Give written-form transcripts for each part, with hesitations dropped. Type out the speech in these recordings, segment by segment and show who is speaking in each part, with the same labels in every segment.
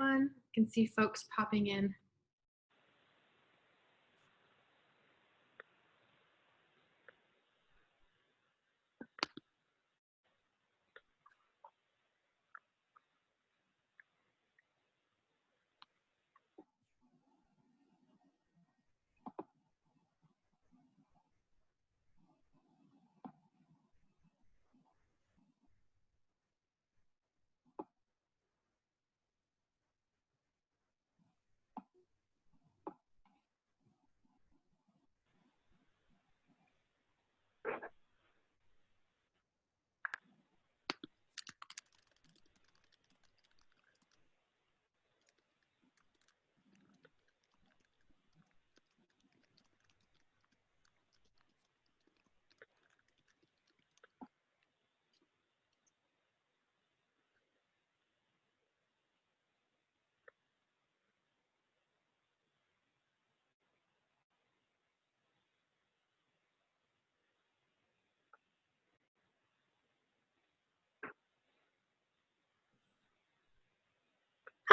Speaker 1: everyone. I can see folks popping in.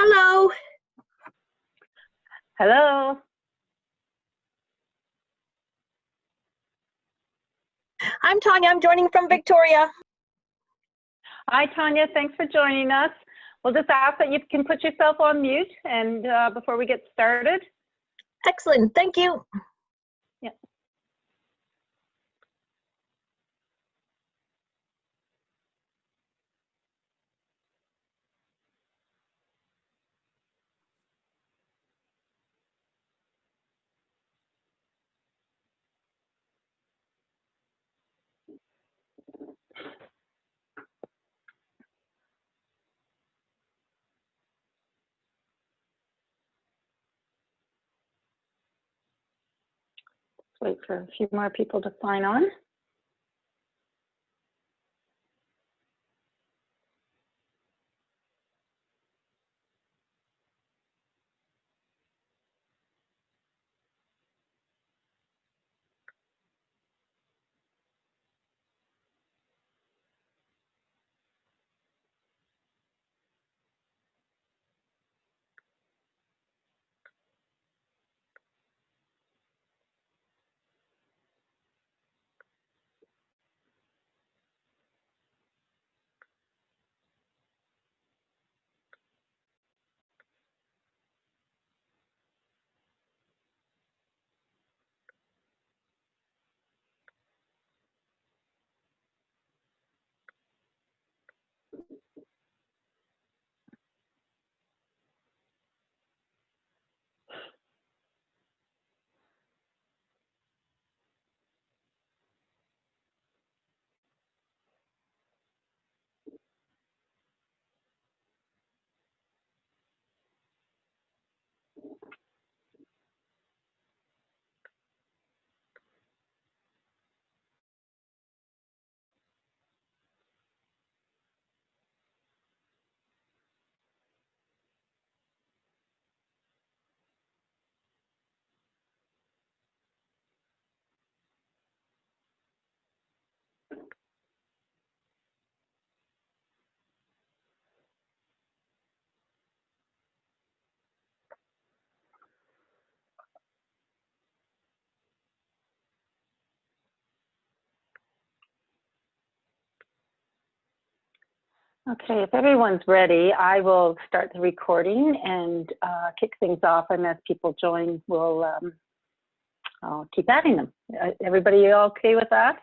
Speaker 2: Hello.
Speaker 3: Hello.
Speaker 2: I'm Tanya. I'm joining from Victoria.
Speaker 3: Hi, Tanya. Thanks for joining us. We'll just ask that you can put yourself on mute and before we get started.
Speaker 2: Excellent. Thank you.
Speaker 3: Yeah. Wait for a few more people to sign on. Okay, if everyone's ready, I will start the recording and kick things off, and as people join, I'll keep adding them. Everybody okay with that?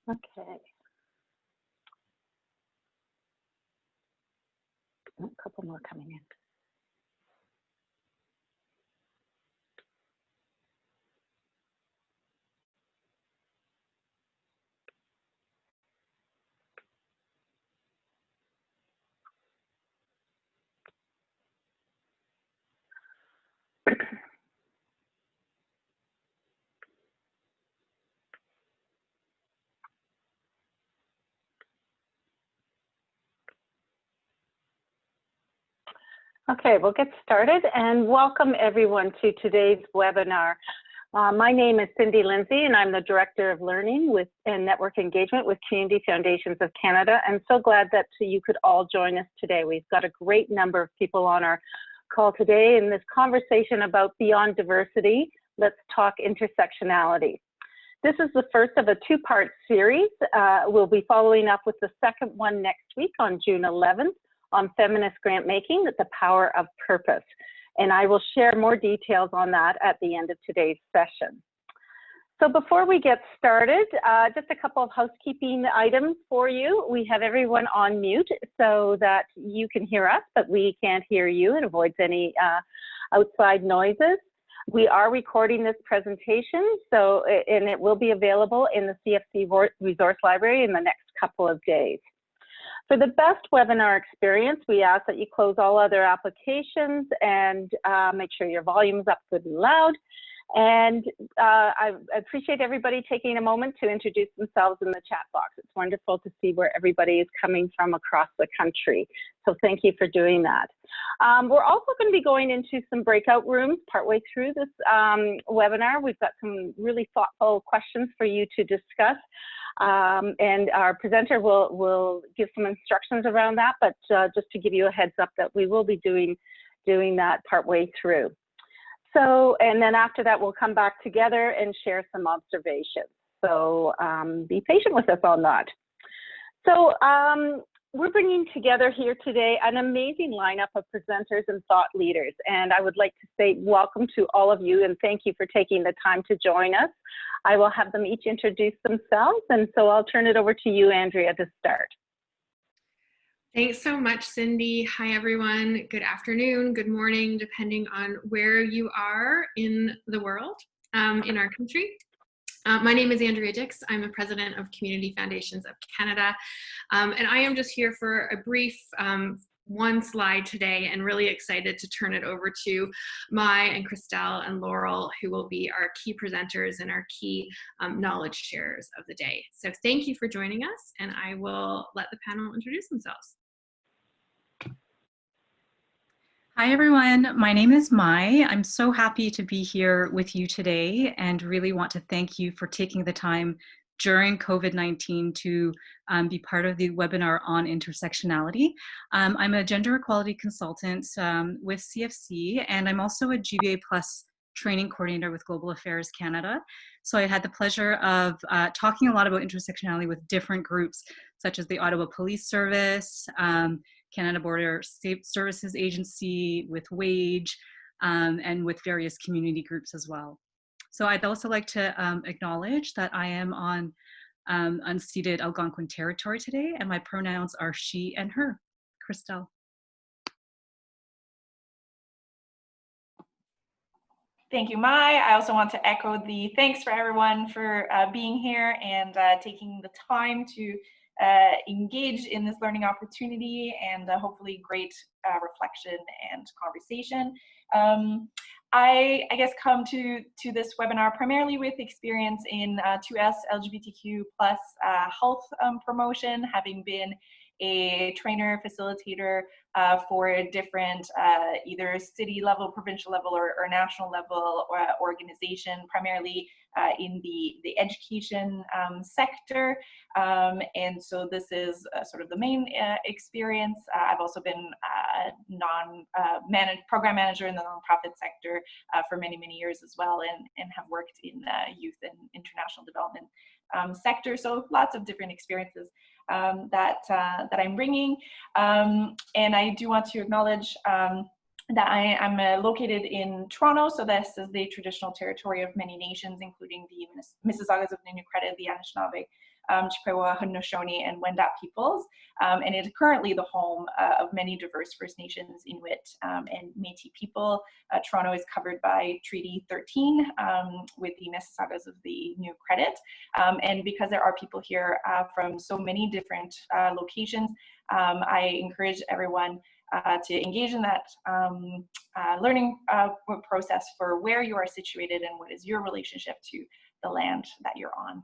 Speaker 3: Okay. A couple more coming in. Okay, we'll get started and welcome everyone to today's webinar. My name is Cindy Lindsay, and I'm the Director of Learning and Network Engagement with Community Foundations of Canada. I'm so glad that you could all join us today. We've got a great number of people on our call today in this conversation about Beyond Diversity, Let's Talk Intersectionality. This is the first of a two-part series. We'll be following up with the second one next week on June 11th on feminist grant making, the power of purpose. And I will share more details on that at the end of today's session. So before we get started, just a couple of housekeeping items for you. We have everyone on mute so that you can hear us, but we can't hear you. It avoids any outside noises. We are recording this presentation, and it will be available in the CFC Resource Library in the next couple of days. For the best webinar experience, we ask that you close all other applications and make sure your volume's up good and loud. And I appreciate everybody taking a moment to introduce themselves in the chat box. It's wonderful to see where everybody is coming from across the country. So thank you for doing that. We're also going to be going into some breakout rooms partway through this webinar. We've got some really thoughtful questions for you to discuss. And our presenter will give some instructions around that, but just to give you a heads up that we will be doing that partway through. So, and then after that, we'll come back together and share some observations. So be patient with us on that. So we're bringing together here today an amazing lineup of presenters and thought leaders. And I would like to say welcome to all of you and thank you for taking the time to join us. I will have them each introduce themselves. And so I'll turn it over to you, Andrea, to start.
Speaker 1: Thanks so much, Cindy. Hi, everyone. Good afternoon, good morning, depending on where you are in the world, in our country. My name is Andrea Dix. I'm the president of Community Foundations of Canada. And I am just here for a brief one slide today and really excited to turn it over to Mai and Christelle and Laurel, who will be our key presenters and our key knowledge sharers of the day. So thank you for joining us, and I will let the panel introduce themselves.
Speaker 4: Hi everyone, my name is Mai. I'm so happy to be here with you today and really want to thank you for taking the time during COVID-19 to be part of the webinar on intersectionality. I'm a gender equality consultant with CFC, and I'm also a GBA Plus training coordinator with Global Affairs Canada. So I had the pleasure of talking a lot about intersectionality with different groups, such as the Ottawa Police Service, Canada Border Services Agency, with WAGE, and with various community groups as well. So I'd also like to acknowledge that I am on unceded Algonquin territory today, and my pronouns are she and her. Christelle.
Speaker 5: Thank you, Mai. I also want to echo the thanks for everyone for being here and taking the time to engage in this learning opportunity and hopefully great reflection and conversation. I guess come to this webinar primarily with experience in 2S LGBTQ plus health promotion, having been a trainer, facilitator for different either city level, provincial level, or national level organization, primarily in the education sector. And so this is sort of the main experience. I've also been program manager in the nonprofit sector for many, many years as well, and have worked in youth and international development sector. So lots of different experiences that I'm bringing. And I do want to acknowledge that I'm located in Toronto, so this is the traditional territory of many nations, including the Mississaugas of the New Credit, the Anishinaabe, Chippewa, Haudenosaunee, and Wendat peoples, and it is currently the home of many diverse First Nations, Inuit, and Métis people. Toronto is covered by Treaty 13 with the Mississaugas of the New Credit, and because there are people here from so many different locations, I encourage everyone to engage in that learning process for where you are situated and what is your relationship to the land that you're on.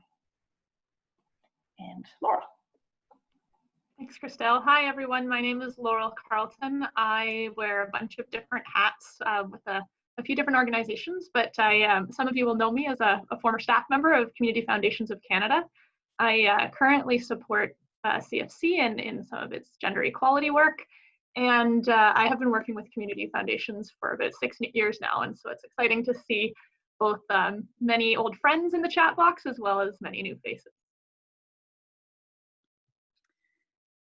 Speaker 5: And Laurel.
Speaker 6: Thanks, Christelle. Hi, everyone. My name is Laurel Carlton. I wear a bunch of different hats with a a few different organizations, but some of you will know me as a former staff member of Community Foundations of Canada. I currently support CFC in some of its gender equality work, and I have been working with Community Foundations for about 6 years now, and so it's exciting to see both many old friends in the chat box as well as many new faces.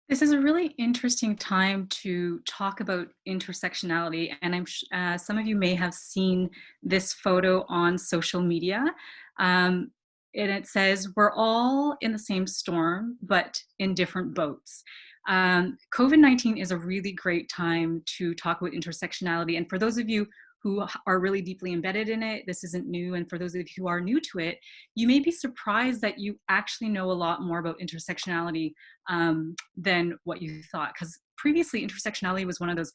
Speaker 4: This is a really interesting time to talk about intersectionality, and some of you may have seen this photo on social media. And it says, "We're all in the same storm, but in different boats." COVID-19 is a really great time to talk about intersectionality. And for those of you who are really deeply embedded in it, this isn't new. And for those of you who are new to it, you may be surprised that you actually know a lot more about intersectionality than what you thought. Because previously, intersectionality was one of those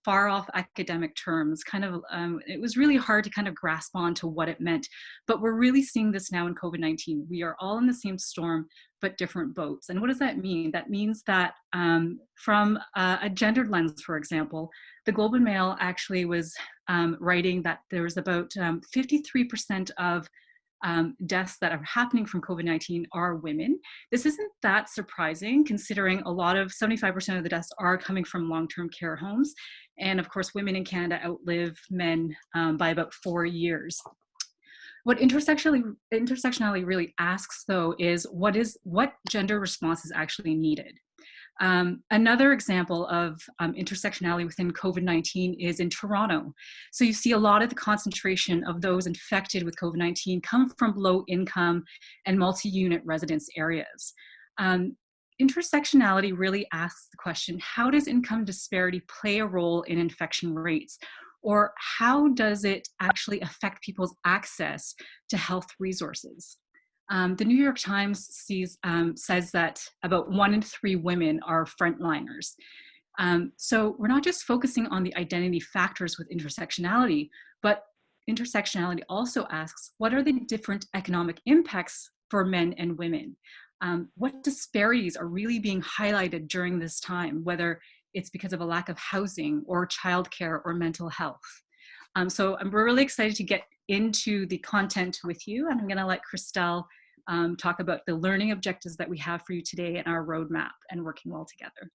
Speaker 4: far off academic terms. It was really hard to kind of grasp onto what it meant. But we're really seeing this now in COVID-19. We are all in the same storm, but different boats. And what does that mean? That means that from a gendered lens, for example, the Globe and Mail actually was writing that there was about 53% of deaths that are happening from COVID-19 are women. This isn't that surprising, considering 75% of the deaths are coming from long-term care homes. And of course, women in Canada outlive men by about 4 years. What intersectionality really asks, though, is what gender response is actually needed. Another example of intersectionality within COVID-19 is in Toronto. So you see a lot of the concentration of those infected with COVID-19 come from low income and multi-unit residence areas. Intersectionality really asks the question, how does income disparity play a role in infection rates? Or how does it actually affect people's access to health resources? The New York Times says that about 1 in 3 women are frontliners. So we're not just focusing on the identity factors with intersectionality, but intersectionality also asks, what are the different economic impacts for men and women? What disparities are really being highlighted during this time, whether it's because of a lack of housing or childcare or mental health? So we're really excited to get into the content with you, and I'm going to let Christelle talk about the learning objectives that we have for you today and our roadmap and working well together.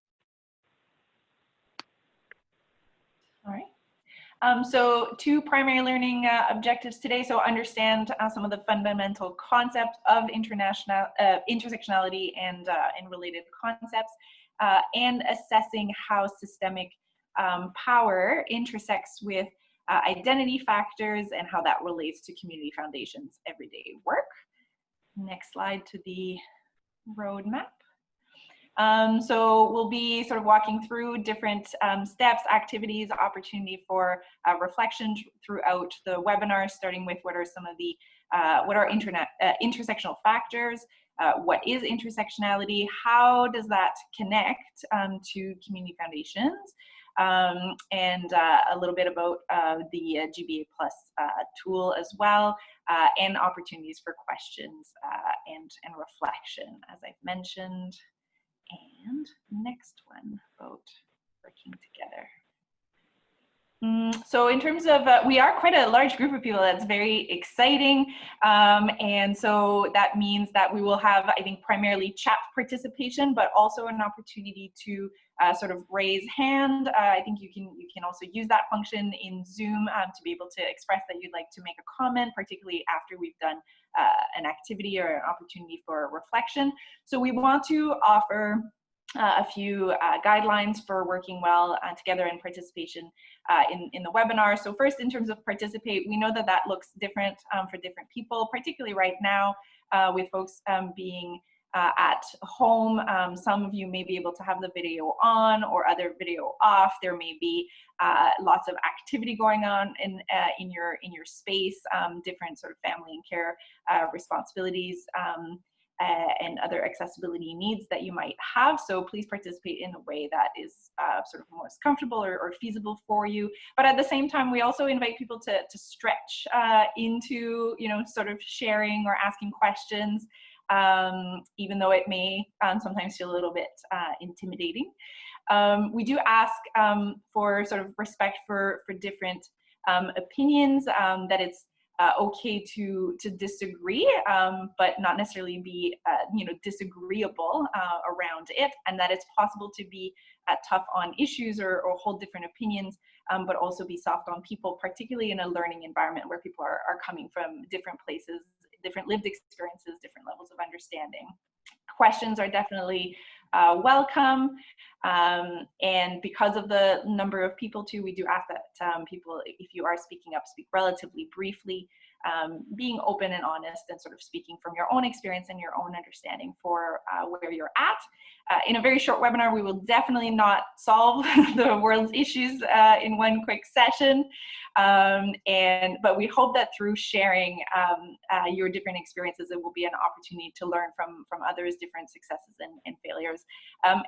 Speaker 5: All right. So 2 primary learning objectives today. So understand some of the fundamental concepts of intersectionality and related concepts, and assessing how systemic power intersects with identity factors and how that relates to Community Foundations' everyday work. Next slide to the roadmap. So we'll be sort of walking through different steps, activities, opportunity for reflection throughout the webinar, starting with what are some of the, what are intersectional factors, what is intersectionality, how does that connect to Community Foundations, and a little bit about the GBA Plus tool as well, and opportunities for questions and reflection, as I've mentioned. And next one about working together. So in terms of, we are quite a large group of people. That's very exciting. And so that means that we will have, I think, primarily chat participation, but also an opportunity to sort of raise hand. I think you can also use that function in Zoom to be able to express that you'd like to make a comment, particularly after we've done an activity or an opportunity for reflection. So we want to offer a few guidelines for working well together in participation in the webinar. So first, in terms of participate, we know that that looks different for different people, particularly right now with folks being at home. Some of you may be able to have the video on or other video off. There may be lots of activity going on in your space, different sort of family and care responsibilities, and other accessibility needs that you might have. So please participate in a way that is sort of most comfortable or feasible for you. But at the same time, we also invite people to stretch into, sort of sharing or asking questions, even though it may sometimes feel a little bit intimidating. We do ask for sort of respect for different opinions, that it's okay to disagree, but not necessarily be disagreeable around it, and that it's possible to be tough on issues or hold different opinions, but also be soft on people, particularly in a learning environment where people are coming from different places, different lived experiences, different levels of understanding. Questions are definitely welcome, and because of the number of people too, we do ask that people, if you are speaking up, speak relatively briefly, being open and honest and sort of speaking from your own experience and your own understanding for where you're at. In a very short webinar, we will definitely not solve the world's issues in one quick session, but we hope that through sharing your different experiences, it will be an opportunity to learn from others' different successes and failures.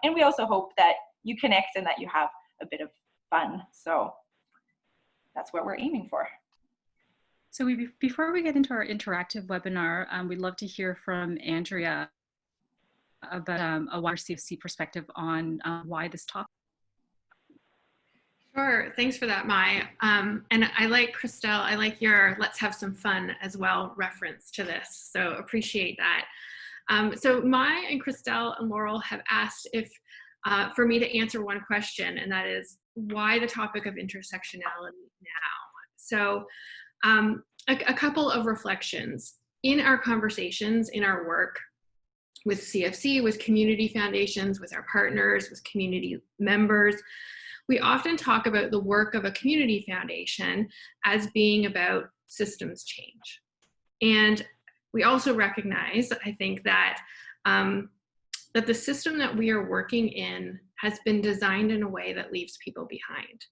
Speaker 5: And we also hope that you connect and that you have a bit of fun. So that's what we're aiming for.
Speaker 4: So before we get into our interactive webinar, we'd love to hear from Andrea about a wider CFC perspective on why this topic.
Speaker 1: Sure, thanks for that, Mai. And I like Christelle, I like your "let's have some fun" as well reference to this, so appreciate that. So Mai and Christelle and Laurel have asked for me to answer one question, and that is, why the topic of intersectionality now? So a couple of reflections. In our conversations, in our work with CFC, with community foundations, with our partners, with community members, we often talk about the work of a community foundation as being about systems change. And we also recognize, I think, that that the system that we are working in has been designed in a way that leaves people behind.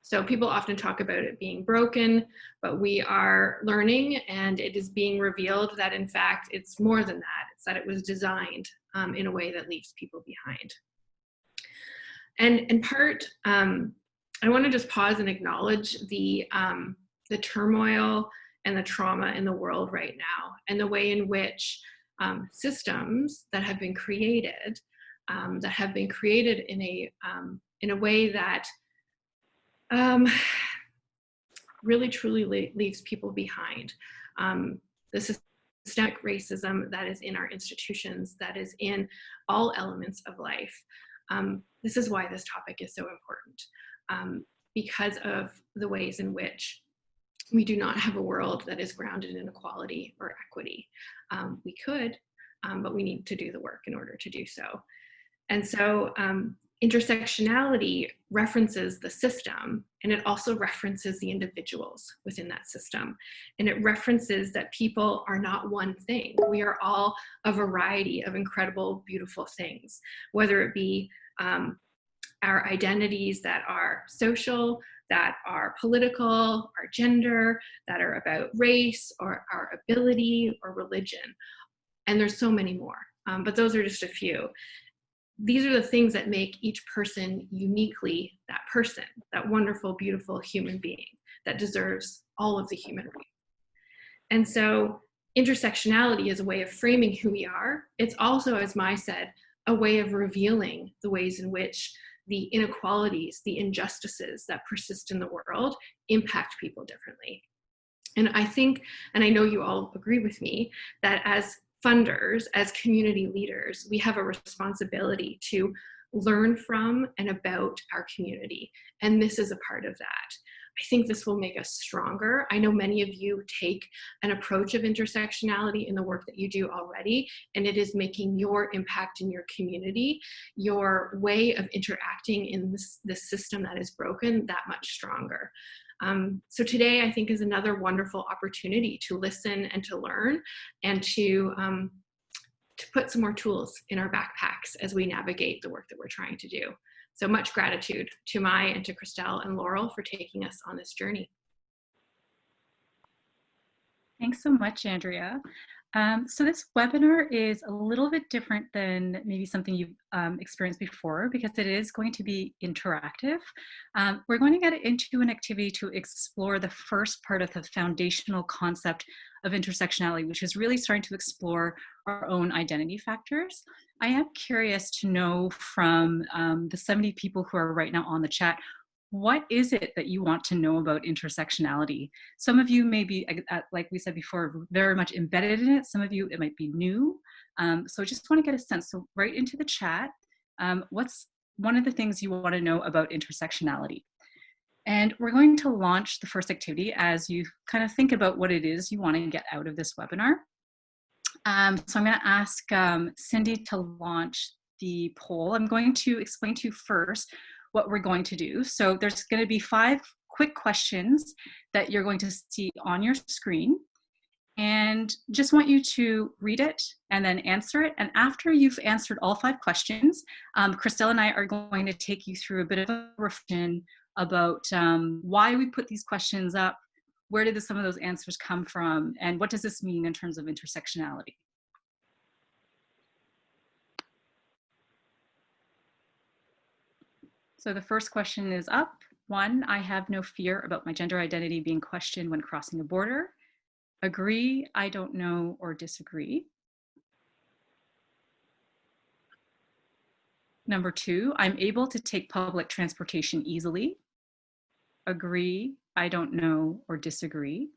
Speaker 1: So people often talk about it being broken, but we are learning, and it is being revealed that in fact it's more than that. It's that it was designed in a way that leaves people behind. And in part, I want to just pause and acknowledge the turmoil and the trauma in the world right now, and the way in which systems that have been created in a way that really truly leaves people behind. The systemic racism that is in our institutions, that is in all elements of life. This is why this topic is so important, because of the ways in which we do not have a world that is grounded in equality or equity. We could, but we need to do the work in order to do so. And so intersectionality references the system, and it also references the individuals within that system. And it references that people are not one thing. We are all a variety of incredible, beautiful things, whether it be our identities that are social, that are political, our gender, that are about race or our ability or religion. And there's so many more, but those are just a few. These are the things that make each person uniquely that person, that wonderful, beautiful human being that deserves all of the human rights. And so intersectionality is a way of framing who we are. It's also, as Mai said, a way of revealing the ways in which the inequalities, the injustices that persist in the world impact people differently. And I think, and I know you all agree with me, that as funders, as community leaders, we have a responsibility to learn from and about our community. And this is a part of that. I think this will make us stronger. I know many of you take an approach of intersectionality in the work that you do already, and it is making your impact in your community, your way of interacting in this system that is broken, that much stronger. So today, I think, is another wonderful opportunity to listen and to learn, and to put some more tools in our backpacks as we navigate the work that we're trying to do. So much gratitude to Mai and to Christelle and Laurel for taking us on this journey.
Speaker 4: Thanks so much, Andrea. So this webinar is a little bit different than maybe something you've experienced before, because it is going to be interactive. We're going to get into an activity to explore the first part of the foundational concept of intersectionality, which is really starting to explore our own identity factors. I am curious to know from the 70 people who are right now on the chat, what is it that you want to know about intersectionality? Some of you may be, like we said before, very much embedded in it. Some of you, it might be new. So just want to get a sense. So right into the chat, what's one of the things you want to know about intersectionality? And we're going to launch the first activity as you kind of think about what it is you want to get out of this webinar. So I'm going to ask Cindy to launch the poll. I'm going to explain to you first what we're going to do. So there's going to be 5 quick questions that you're going to see on your screen. And just want you to read it and then answer it. And after you've answered all 5 questions, Christelle and I are going to take you through a bit of a reflection about why we put these questions up, where did some of those answers come from, and what does this mean in terms of intersectionality? So the first question is up. 1, I have no fear about my gender identity being questioned when crossing a border. Agree, I don't know, or disagree. Number 2, I'm able to take public transportation easily. Agree, I don't know, or disagree.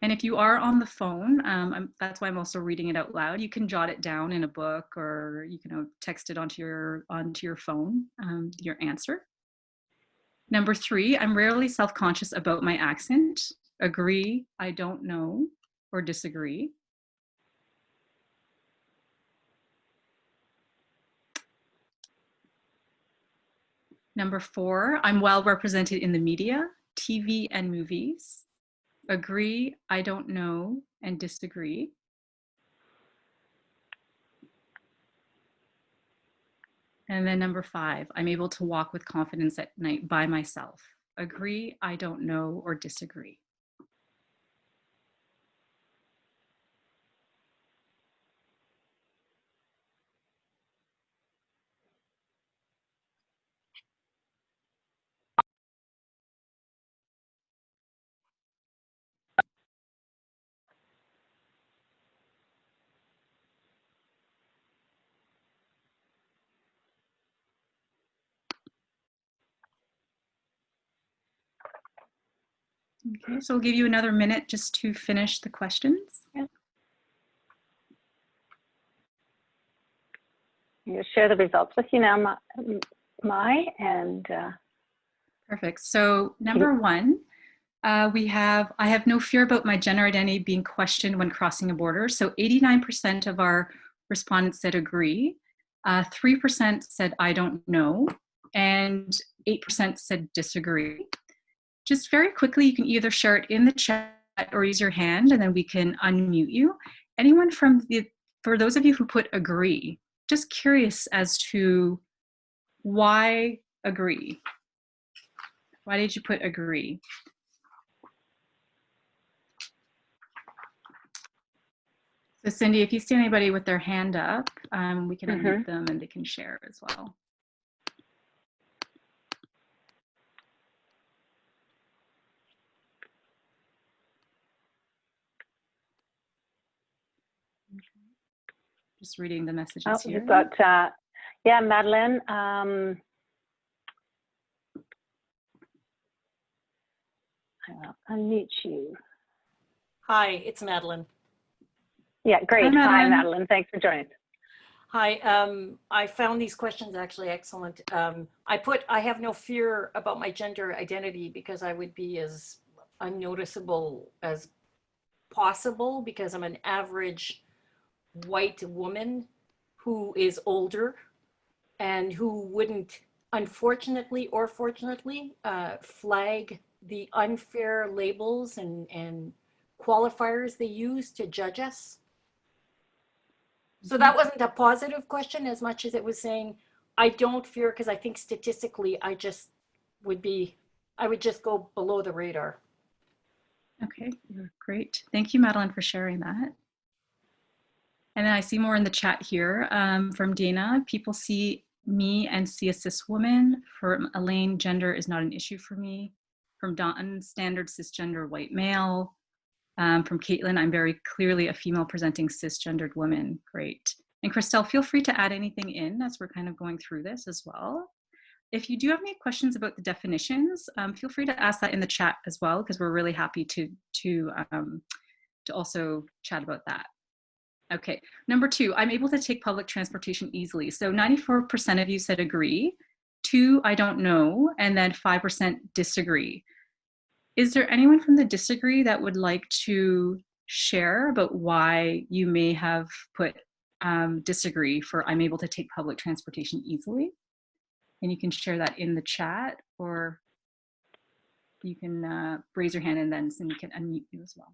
Speaker 4: And if you are on the phone, that's why I'm also reading it out loud. You can jot it down in a book, or you can text it onto your phone, your answer. Number 3, I'm rarely self-conscious about my accent. Agree, I don't know, or disagree. Number 4, I'm well represented in the media, TV, and movies. Agree, I don't know, and disagree. And then number 5, I'm able to walk with confidence at night by myself. Agree, I don't know, or disagree. Okay, so we'll give you another minute just to finish the questions.
Speaker 3: Yeah. You'll share the results with you now, Mai, and
Speaker 4: Perfect. So number 1, I have no fear about my gender identity being questioned when crossing a border. So 89% of our respondents said agree. 3% said I don't know, and 8% said disagree. Just very quickly, you can either share it in the chat or raise your hand, and then we can unmute you. Anyone for those of you who put agree, just curious as to why agree? Why did you put agree? So Cindy, if you see anybody with their hand up, we can unmute them and they can share as well. Just reading the messages here.
Speaker 3: We've got, yeah, Madeline. I'll unmute you.
Speaker 7: Hi, it's Madeline.
Speaker 3: Yeah, great.
Speaker 4: Hi, Madeline.
Speaker 3: Hi, Madeline. Thanks for joining.
Speaker 7: Hi, I found these questions actually excellent. I have no fear about my gender identity because I would be as unnoticeable as possible because I'm an average white woman who is older and who wouldn't, unfortunately or fortunately, flag the unfair labels and qualifiers they use to judge us. So that wasn't a positive question as much as it was saying, I don't fear because I think statistically I would just go below the radar.
Speaker 4: Okay, great. Thank you, Madeline, for sharing that. And then I see more in the chat here from Dana. People see me and see a cis woman. From Elaine, gender is not an issue for me. From Dawn, standard cisgender white male. From Caitlin, I'm very clearly a female presenting cisgendered woman. Great. And Christelle, feel free to add anything in as we're kind of going through this as well. If you do have any questions about the definitions, feel free to ask that in the chat as well, because we're really happy to also chat about that. Okay, number 2, I'm able to take public transportation easily. So 94% of you said agree, 2, I don't know, and then 5% disagree. Is there anyone from the disagree that would like to share about why you may have put disagree for I'm able to take public transportation easily? And you can share that in the chat, or you can raise your hand and then Cindy can unmute you as well.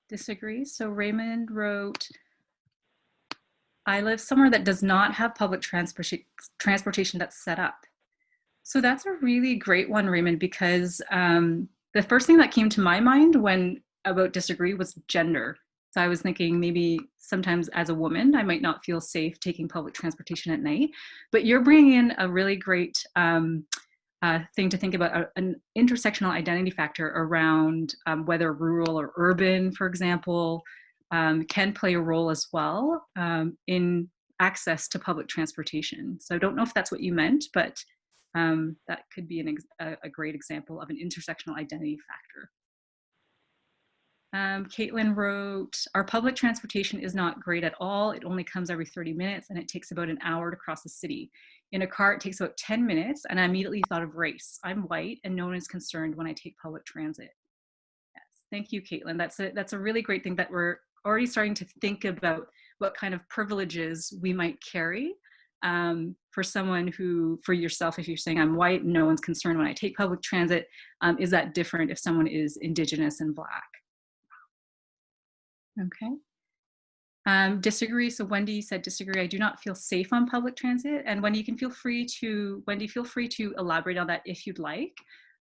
Speaker 4: Disagree. So Raymond wrote, I live somewhere that does not have public transportation that's set up. So that's a really great one, Raymond, because the first thing that came to my mind when about disagree was gender. So I was thinking maybe sometimes as a woman, I might not feel safe taking public transportation at night, but you're bringing in a really great thing to think about, an intersectional identity factor around whether rural or urban, for example, can play a role as well in access to public transportation. So I don't know if that's what you meant, but that could be a great example of an intersectional identity factor. Caitlin wrote, our public transportation is not great at all. It only comes every 30 minutes and it takes about an hour to cross the city. In a car, it takes about 10 minutes and I immediately thought of race. I'm white and no one is concerned when I take public transit. Yes, thank you, Caitlin. That's a really great thing that we're already starting to think about what kind of privileges we might carry for someone who, for yourself, if you're saying I'm white and no one's concerned when I take public transit, is that different if someone is Indigenous and Black? Okay. Disagree. So Wendy said disagree. I do not feel safe on public transit. And Wendy, feel free to elaborate on that if you'd like.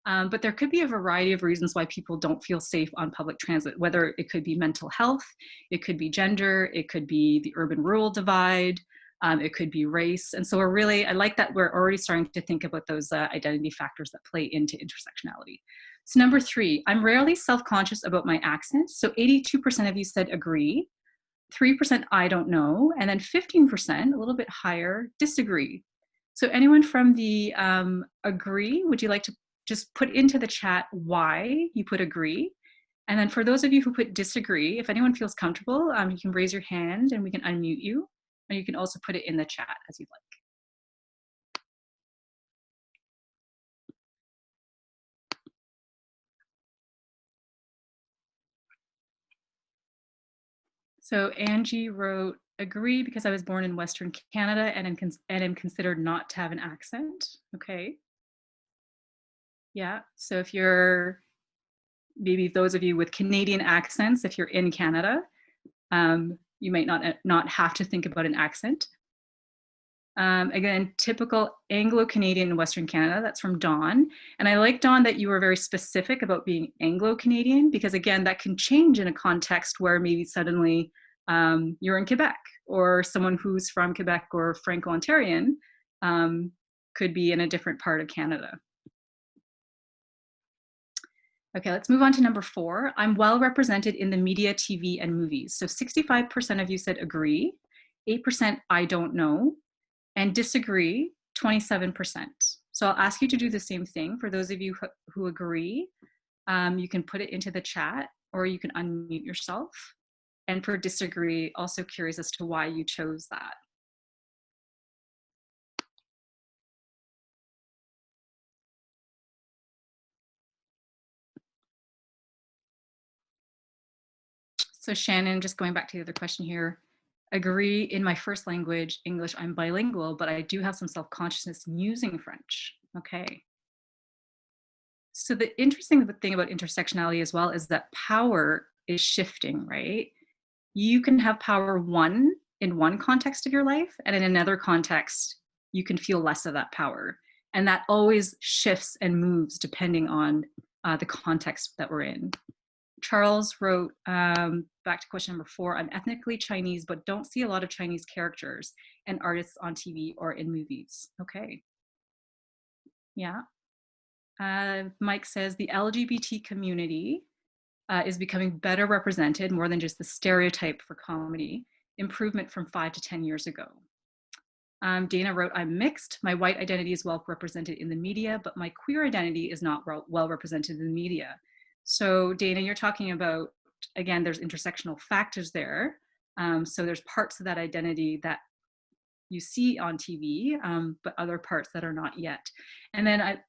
Speaker 4: But there could be a variety of reasons why people don't feel safe on public transit, whether it could be mental health, it could be gender, it could be the urban-rural divide, it could be race. And so I like that we're already starting to think about those identity factors that play into intersectionality. So number 3, I'm rarely self-conscious about my accent. So 82% of you said agree, 3% I don't know, and then 15%, a little bit higher, disagree. So anyone from the agree, would you like to just put into the chat why you put agree? And then for those of you who put disagree, if anyone feels comfortable, you can raise your hand and we can unmute you. And you can also put it in the chat as you'd like. So Angie wrote, agree because I was born in Western Canada and am considered not to have an accent. Okay. Yeah, so if you're, maybe those of you with Canadian accents, if you're in Canada, you might not have to think about an accent. Again, typical Anglo-Canadian in Western Canada, that's from Dawn. And I like, Dawn, that you were very specific about being Anglo-Canadian, because again, that can change in a context where maybe suddenly you're in Quebec, or someone who's from Quebec or Franco-Ontarian could be in a different part of Canada. Okay, let's move on to number 4. I'm well represented in the media, TV, and movies. So 65% of you said agree, 8% I don't know, and disagree, 27%. So I'll ask you to do the same thing. For those of you who agree, you can put it into the chat or you can unmute yourself. And for disagree, also curious as to why you chose that. So Shannon, just going back to the other question here, agree in my first language, English, I'm bilingual, but I do have some self-consciousness in using French. Okay. So the interesting thing about intersectionality as well is that power is shifting, right? You can have power in one context of your life, and in another context, you can feel less of that power. And that always shifts and moves depending on the context that we're in. Charles wrote, back to question number 4, I'm ethnically Chinese, but don't see a lot of Chinese characters and artists on TV or in movies. Okay. Yeah. Mike says the LGBT community is becoming better represented, more than just the stereotype for comedy, improvement from 5 to 10 years ago. Dana wrote, I'm mixed. My white identity is well represented in the media, but my queer identity is not well represented in the media. So Dana, you're talking about, again, there's intersectional factors there. So there's parts of that identity that you see on TV, but other parts that are not yet. And then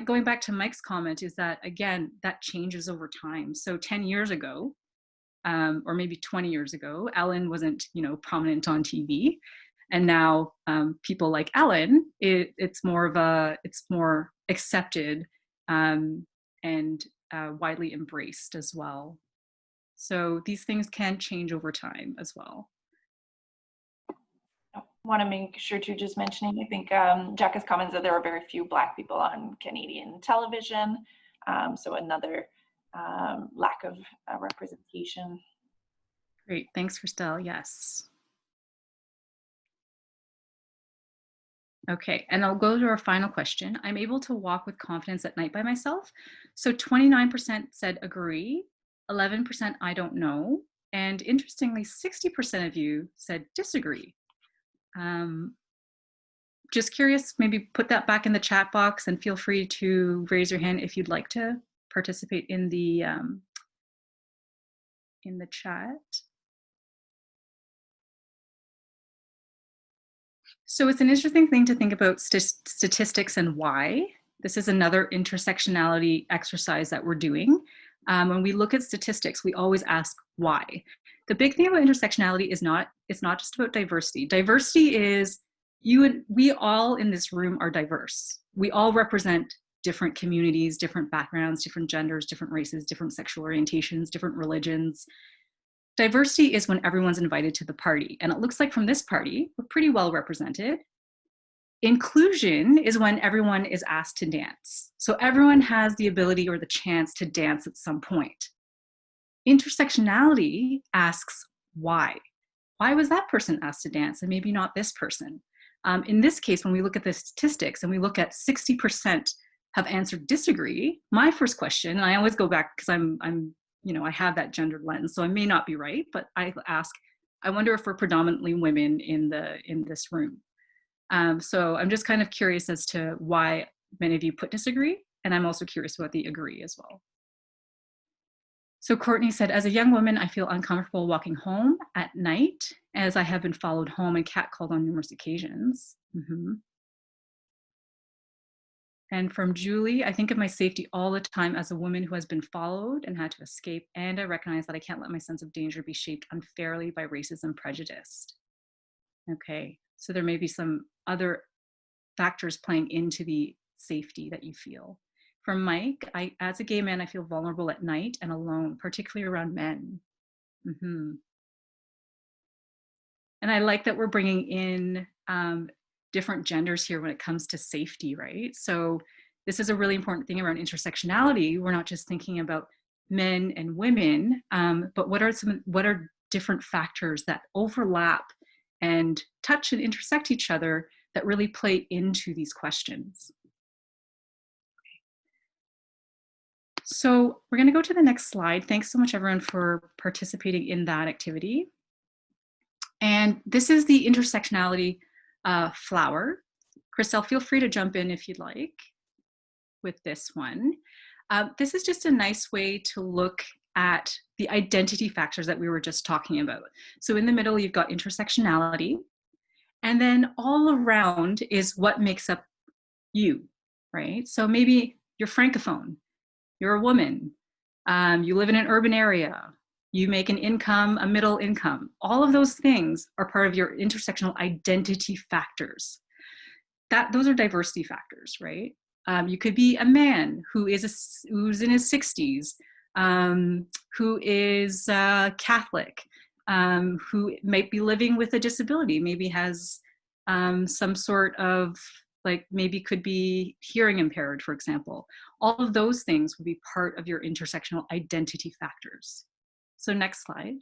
Speaker 4: going back to Mike's comment is that, again, that changes over time. So 10 years ago, or maybe 20 years ago, Ellen wasn't, prominent on TV. And now people like Ellen, it's more accepted and widely embraced as well. So these things can change over time as well.
Speaker 5: I want to make sure to just mentioning, I think Jack has commented that there are very few Black people on Canadian television. So another lack of representation.
Speaker 4: Great, thanks, Christelle, yes. Okay, and I'll go to our final question. I'm able to walk with confidence at night by myself. So 29% said agree, 11% I don't know, and interestingly, 60% of you said disagree. Just curious, maybe put that back in the chat box and feel free to raise your hand if you'd like to participate in the chat. So it's an interesting thing to think about statistics and why. This is another intersectionality exercise that we're doing. When we look at statistics, we always ask why. The big thing about intersectionality is it's not just about diversity. Diversity is we all in this room are diverse. We all represent different communities, different backgrounds, different genders, different races, different sexual orientations, different religions. Diversity is when everyone's invited to the party. And it looks like from this party, we're pretty well represented. Inclusion is when everyone is asked to dance. So everyone has the ability or the chance to dance at some point. Intersectionality asks why. Why was that person asked to dance and maybe not this person? In this case, when we look at the statistics and we look at 60% have answered disagree, my first question, and I always go back because I have that gendered lens, so I may not be right, but I ask, I wonder if we're predominantly women in this room. So I'm just kind of curious as to why many of you put disagree, and I'm also curious about the agree as well. So Courtney said, as a young woman, I feel uncomfortable walking home at night as I have been followed home and catcalled on numerous occasions. Mm-hmm. And from Julie, I think of my safety all the time as a woman who has been followed and had to escape, and I recognize that I can't let my sense of danger be shaped unfairly by racism and prejudice. Okay, so there may be some other factors playing into the safety that you feel. From Mike, as a gay man, I feel vulnerable at night and alone, particularly around men. Mm-hmm. And I like that we're bringing in different genders here when it comes to safety, right? So this is a really important thing around intersectionality. We're not just thinking about men and women, but what are different factors that overlap and touch and intersect each other that really play into these questions. So we're going to go to the next slide. Thanks so much, everyone, for participating in that activity. And this is the intersectionality flower. Christelle, feel free to jump in if you'd like with this one. This is just a nice way to look at the identity factors that we were just talking about. So in the middle, you've got intersectionality. And then all around is what makes up you, right? So maybe you're Francophone, you're a woman, you live in an urban area, you make an income, a middle income. All of those things are part of your intersectional identity factors. Those are diversity factors, right? You could be a man who's in his 60s, who is Catholic, who might be living with a disability, maybe has some sort of like maybe could be hearing impaired, for example. All of those things would be part of your intersectional identity factors. So next slide.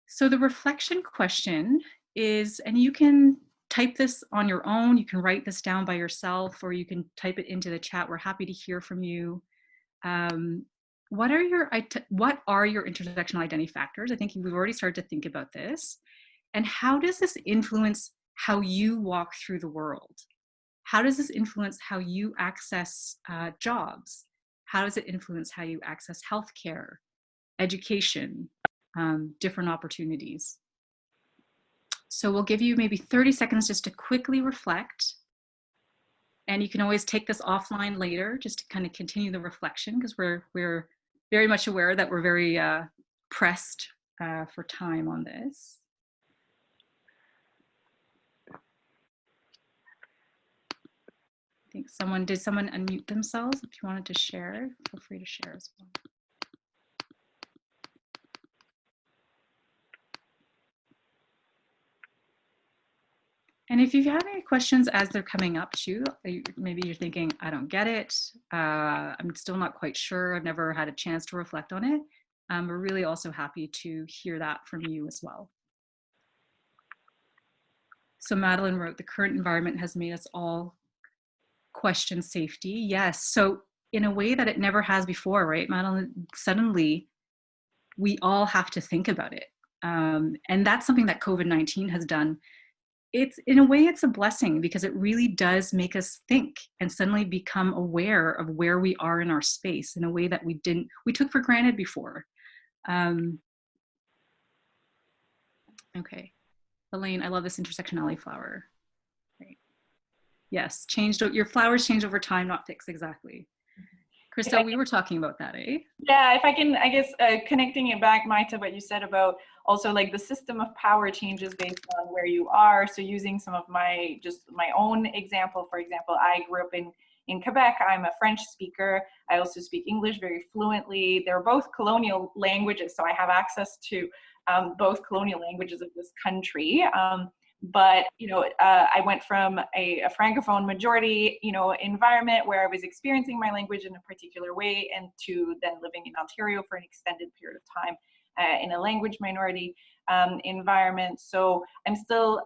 Speaker 4: So the reflection question is, and you can type this on your own, you can write this down by yourself, or you can type it into the chat. We're happy to hear from you. What are your intersectional identity factors? I think we've already started to think about this. And how does this influence how you walk through the world? How does this influence how you access jobs? How does it influence how you access healthcare, education, different opportunities? So we'll give you maybe 30 seconds just to quickly reflect. And you can always take this offline later just to kind of continue the reflection, because we're very much aware that we're very pressed for time on this. I think did someone unmute themselves? If you wanted to share, feel free to share as well. And if you've had any questions as they're coming up too, maybe you're thinking, I don't get it. I'm still not quite sure. I've never had a chance to reflect on it. We're really also happy to hear that from you as well. So Madeline wrote, the current environment has made us all question safety. Yes, so in a way that it never has before, right, Madeline? Suddenly, we all have to think about it. And that's something that COVID-19 has done. It's, in a way, it's a blessing, because it really does make us think and suddenly become aware of where we are in our space in a way that we took for granted before. Okay, Elaine, I love this intersectionality flower. Great. Yes, your flowers change over time, not fixed, exactly. Christelle, we were talking about that, eh?
Speaker 5: Yeah, if I can, I guess, connecting it back, Mai, to what you said about also like the system of power changes based on where you are. So using some of my own example, for example, I grew up in Quebec. I'm a French speaker. I also speak English very fluently. They're both colonial languages, so I have access to both colonial languages of this country. But, you know, I went from a Francophone majority, you know, environment where I was experiencing my language in a particular way, and to then living in Ontario for an extended period of time in a language minority environment. So I'm still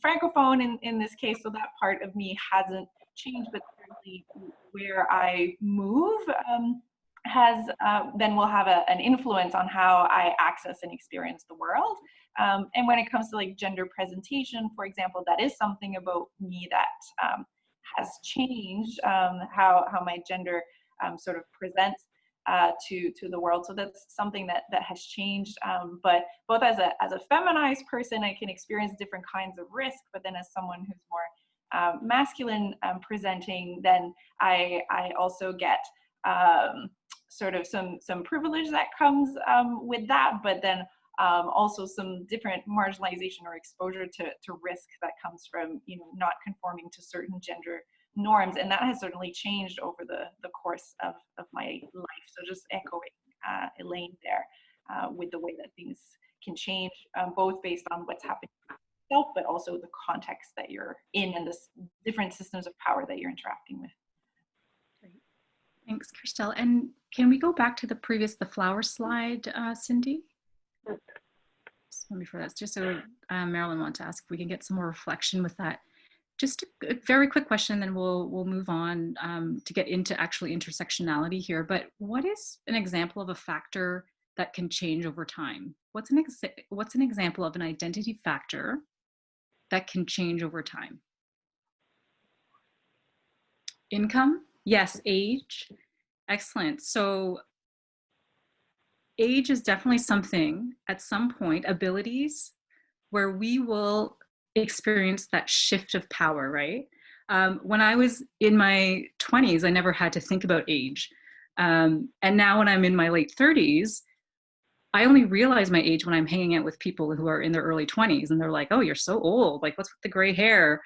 Speaker 5: Francophone in this case, so that part of me hasn't changed, but certainly where I move then will have an influence on how I access and experience the world. And when it comes to like gender presentation, for example, that is something about me that has changed, how my gender sort of presents to the world. So that's something that has changed. But both as a feminized person, I can experience different kinds of risk, but then as someone who's more masculine presenting, then I also get sort of some privilege that comes with that, but then also some different marginalization or exposure to risk that comes from, you know, not conforming to certain gender norms. And that has certainly changed over the course of my life. So just echoing Elaine there with the way that things can change, both based on what's happening to yourself, but also the context that you're in and the different systems of power that you're interacting with.
Speaker 4: Great. Thanks, Christelle. And can we go back to the flower slide, Cindy? Before that's just so Marilyn wanted to ask if we can get some more reflection with that. Just a very quick question, then we'll move on to get into actually intersectionality here. But what is an example of a factor that can change over time? What's an example of an identity factor that can change over time? Income? Yes. Age? Excellent. So age is definitely something at some point, abilities, where we will experience that shift of power, right? When I was in my 20s, I never had to think about age. And now when I'm in my late 30s, I only realize my age when I'm hanging out with people who are in their early 20s, and they're like, oh, you're so old. Like, what's with the gray hair?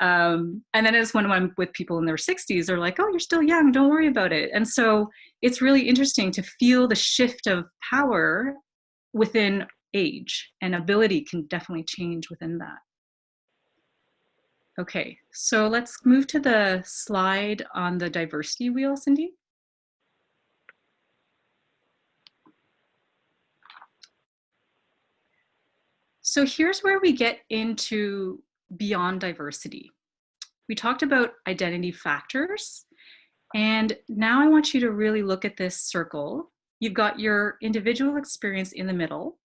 Speaker 4: And then it's when I'm with people in their 60s, they're like, oh, you're still young, don't worry about it. And so it's really interesting to feel the shift of power within age, and ability can definitely change within that. Okay, so let's move to the slide on the diversity wheel, Cindy. So here's where we get into beyond diversity. We talked about identity factors, and now I want you to really look at this circle. You've got your individual experience in the middle.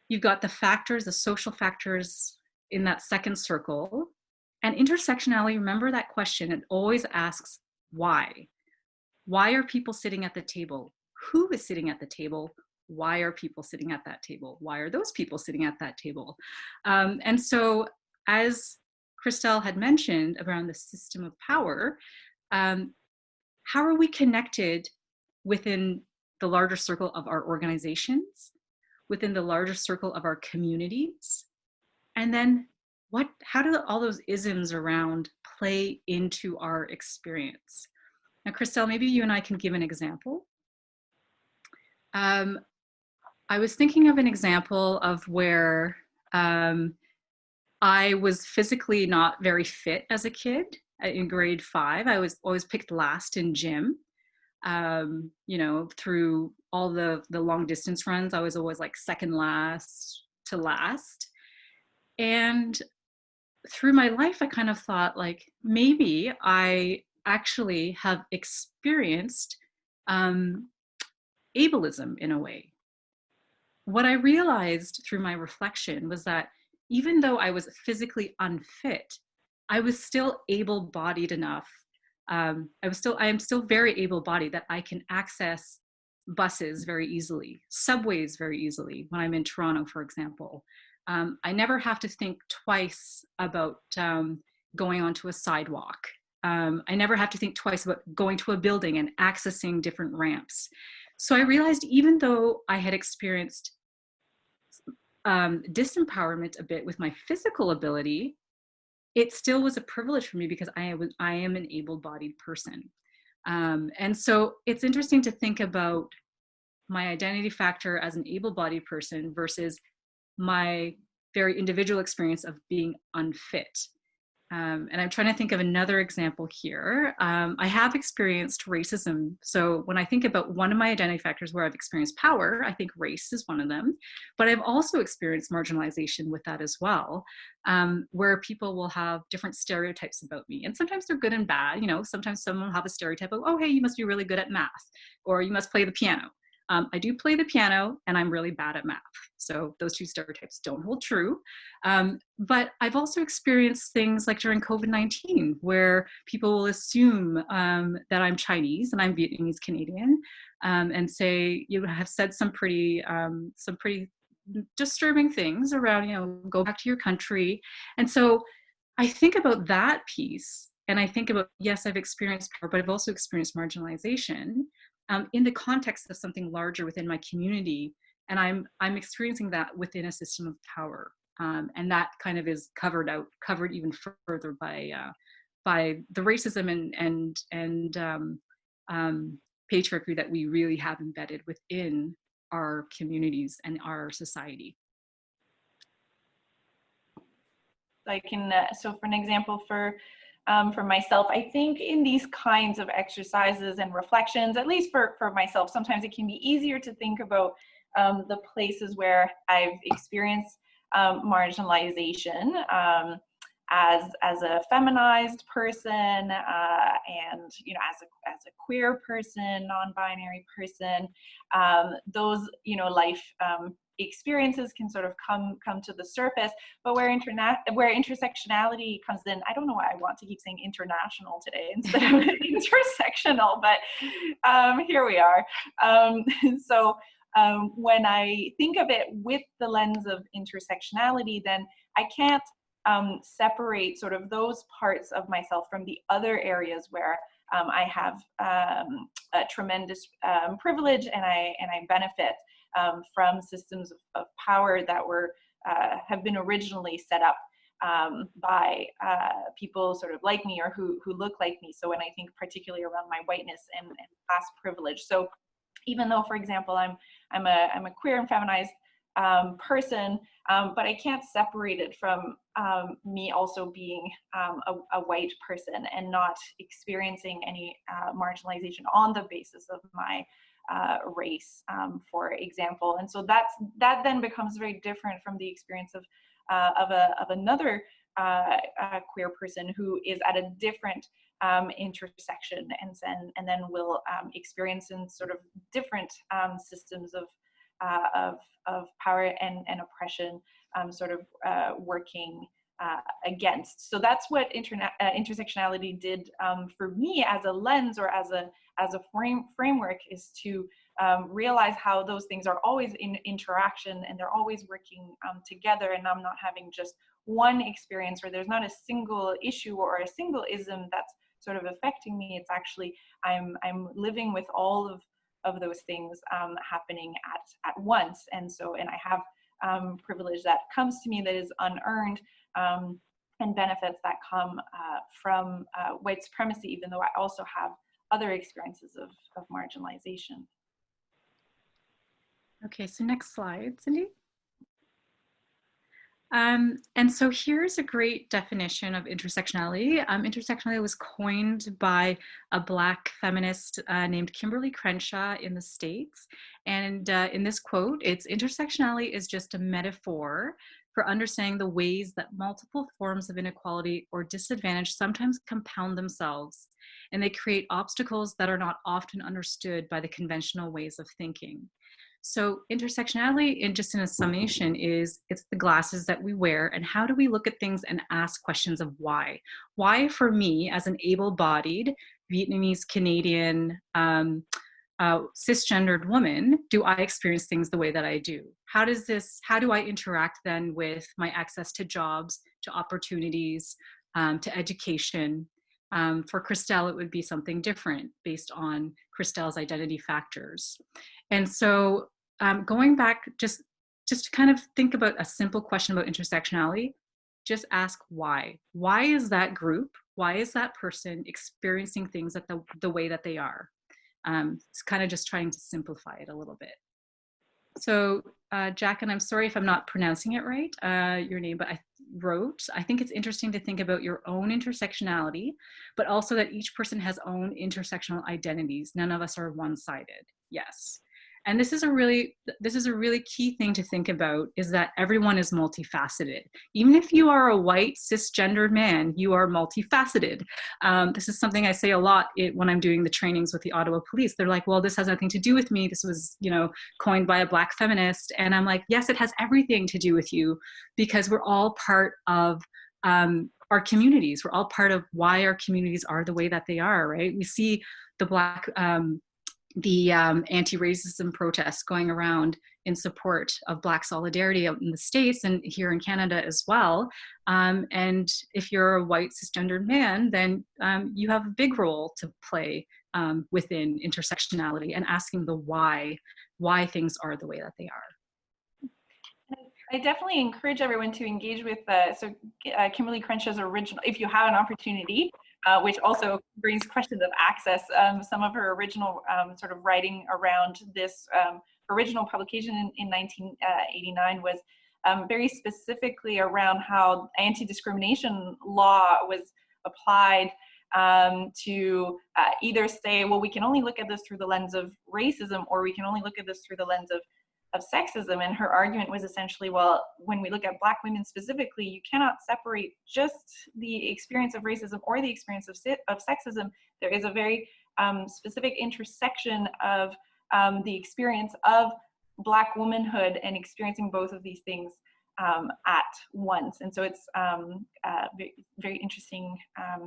Speaker 4: You've got the factors, the social factors in that second circle. And intersectionality, remember that question, it always asks why. Why are people sitting at the table? Who is sitting at the table? Why are people sitting at that table? Why are those people sitting at that table? And so, as Christelle had mentioned around the system of power, how are we connected within the larger circle of our organizations, within the larger circle of our communities? And then how do all those isms around play into our experience? Now, Christelle, maybe you and I can give an example. I was thinking of an example of where I was physically not very fit as a kid. In grade 5, I was always picked last in gym. You know, through all the long distance runs, I was always like second last to last. And through my life, I kind of thought like, maybe I actually have experienced ableism in a way. What I realized through my reflection was that even though I was physically unfit, I was still able-bodied enough. I am still very able-bodied that I can access buses very easily, subways very easily when I'm in Toronto, for example. I never have to think twice about going onto a sidewalk. I never have to think twice about going to a building and accessing different ramps. So I realized even though I had experienced disempowerment a bit with my physical ability, it still was a privilege for me because I am an able-bodied person. And so it's interesting to think about my identity factor as an able-bodied person versus my very individual experience of being unfit. And I'm trying to think of another example here. I have experienced racism. So when I think about one of my identity factors where I've experienced power, I think race is one of them. But I've also experienced marginalization with that as well, where people will have different stereotypes about me. And sometimes they're good and bad. You know, sometimes someone will have a stereotype of, oh, hey, you must be really good at math, or you must play the piano. I do play the piano and I'm really bad at math. So those two stereotypes don't hold true. But I've also experienced things like during COVID-19 where people will assume that I'm Chinese and I'm Vietnamese Canadian and say, you have said some pretty disturbing things around, you know, go back to your country. And so I think about that piece and I think about, yes, I've experienced power, but I've also experienced marginalization. In the context of something larger within my community, and I'm experiencing that within a system of power, and that kind of is covered even further by the racism and patriarchy that we really have embedded within our communities and our society.
Speaker 5: I can so for an example for myself, I think in these kinds of exercises and reflections, at least for myself, sometimes it can be easier to think about the places where I've experienced marginalization as a feminized person, and you know, as a queer person, non-binary person. Those, you know, life experiences can sort of come to the surface, but where intersectionality comes in, I don't know why I want to keep saying international today instead of intersectional, but here we are. So when I think of it with the lens of intersectionality, then I can't separate sort of those parts of myself from the other areas where I have a tremendous privilege and I benefit from systems of power that were have been originally set up by people sort of like me or who look like me. So when I think particularly around my whiteness and class privilege, so even though, for example, I'm a queer and feminized person, but I can't separate it from me also being a white person and not experiencing any marginalization on the basis of my race, for example. And so that then becomes very different from the experience of another queer person who is at a different intersection, and then will experience in sort of different systems of power and oppression, sort of working against. So that's what intersectionality did for me as a lens, or as a framework, is to realize how those things are always in interaction, and they're always working together, and I'm not having just one experience, or there's not a single issue or a single ism that's sort of affecting me. It's actually I'm living with all of those things happening at once. And I have privilege that comes to me that is unearned, and benefits that come from white supremacy, even though I also have other experiences of marginalization.
Speaker 4: Okay, so next slide, Cindy. And so here's a great definition of intersectionality. Intersectionality was coined by a Black feminist named Kimberly Crenshaw in the States. And in this quote, it's intersectionality is just a metaphor for understanding the ways that multiple forms of inequality or disadvantage sometimes compound themselves, and they create obstacles that are not often understood by the conventional ways of thinking. So intersectionality, just in a summation, it's the glasses that we wear, and how do we look at things and ask questions of why? Why, for me, as an able-bodied Vietnamese Canadian cisgendered woman, do I experience things the way that I do? How do I interact then with my access to jobs, to opportunities, to education? For Christelle, it would be something different based on Christelle's identity factors. And so going back, just to kind of think about a simple question about intersectionality, just ask why. Why is that group, why is that person experiencing things the way that they are? It's kind of just trying to simplify it a little bit. So Jack, and I'm sorry if I'm not pronouncing it right, your name, but I think it's interesting to think about your own intersectionality, but also that each person has own intersectional identities. None of us are one-sided. Yes. And this is a really key thing to think about, is that everyone is multifaceted. Even if you are a white cisgendered man, you are multifaceted. This is something I say a lot when I'm doing the trainings with the Ottawa Police. They're like, well, this has nothing to do with me. This was, coined by a Black feminist. And I'm like, yes, it has everything to do with you, because we're all part of our communities. We're all part of why our communities are the way that they are, right? We see the Black, anti-racism protests going around in support of Black solidarity out in the States and here in Canada as well. And if you're a white cisgendered man, then you have a big role to play within intersectionality and asking the why things are the way that they are.
Speaker 5: I definitely encourage everyone to engage with Kimberly Crenshaw's original, if you have an opportunity, which also brings questions of access. Some of her original sort of writing around this original publication in 1989 was very specifically around how anti-discrimination law was applied to either say, well, we can only look at this through the lens of racism, or we can only look at this through the lens of sexism. And her argument was essentially, well, when we look at Black women specifically, you cannot separate just the experience of racism or the experience of sexism. There is a very specific intersection of the experience of Black womanhood and experiencing both of these things at once. And so it's very, very interesting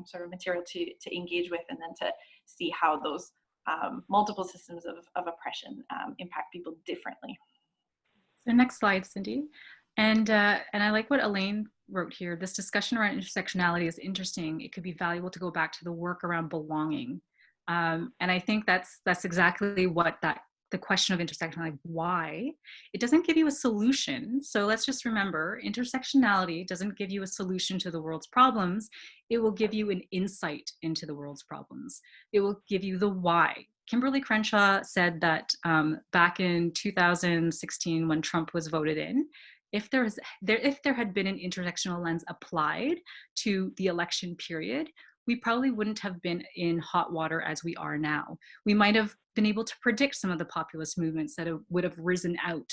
Speaker 5: sort of material to engage with, and then to see how those multiple systems of oppression impact people differently.
Speaker 4: So next slide, Cindy. And I like what Elaine wrote here. This discussion around intersectionality is interesting. It could be valuable to go back to the work around belonging. And I think that's exactly what the question of intersectionality, why, it doesn't give you a solution. So let's just remember, intersectionality doesn't give you a solution to the world's problems. It will give you an insight into the world's problems. It will give you the why. Kimberly Crenshaw said that back in 2016, when Trump was voted in, if there had been an intersectional lens applied to the election period, we probably wouldn't have been in hot water as we are now. We might have been able to predict some of the populist movements that would have risen out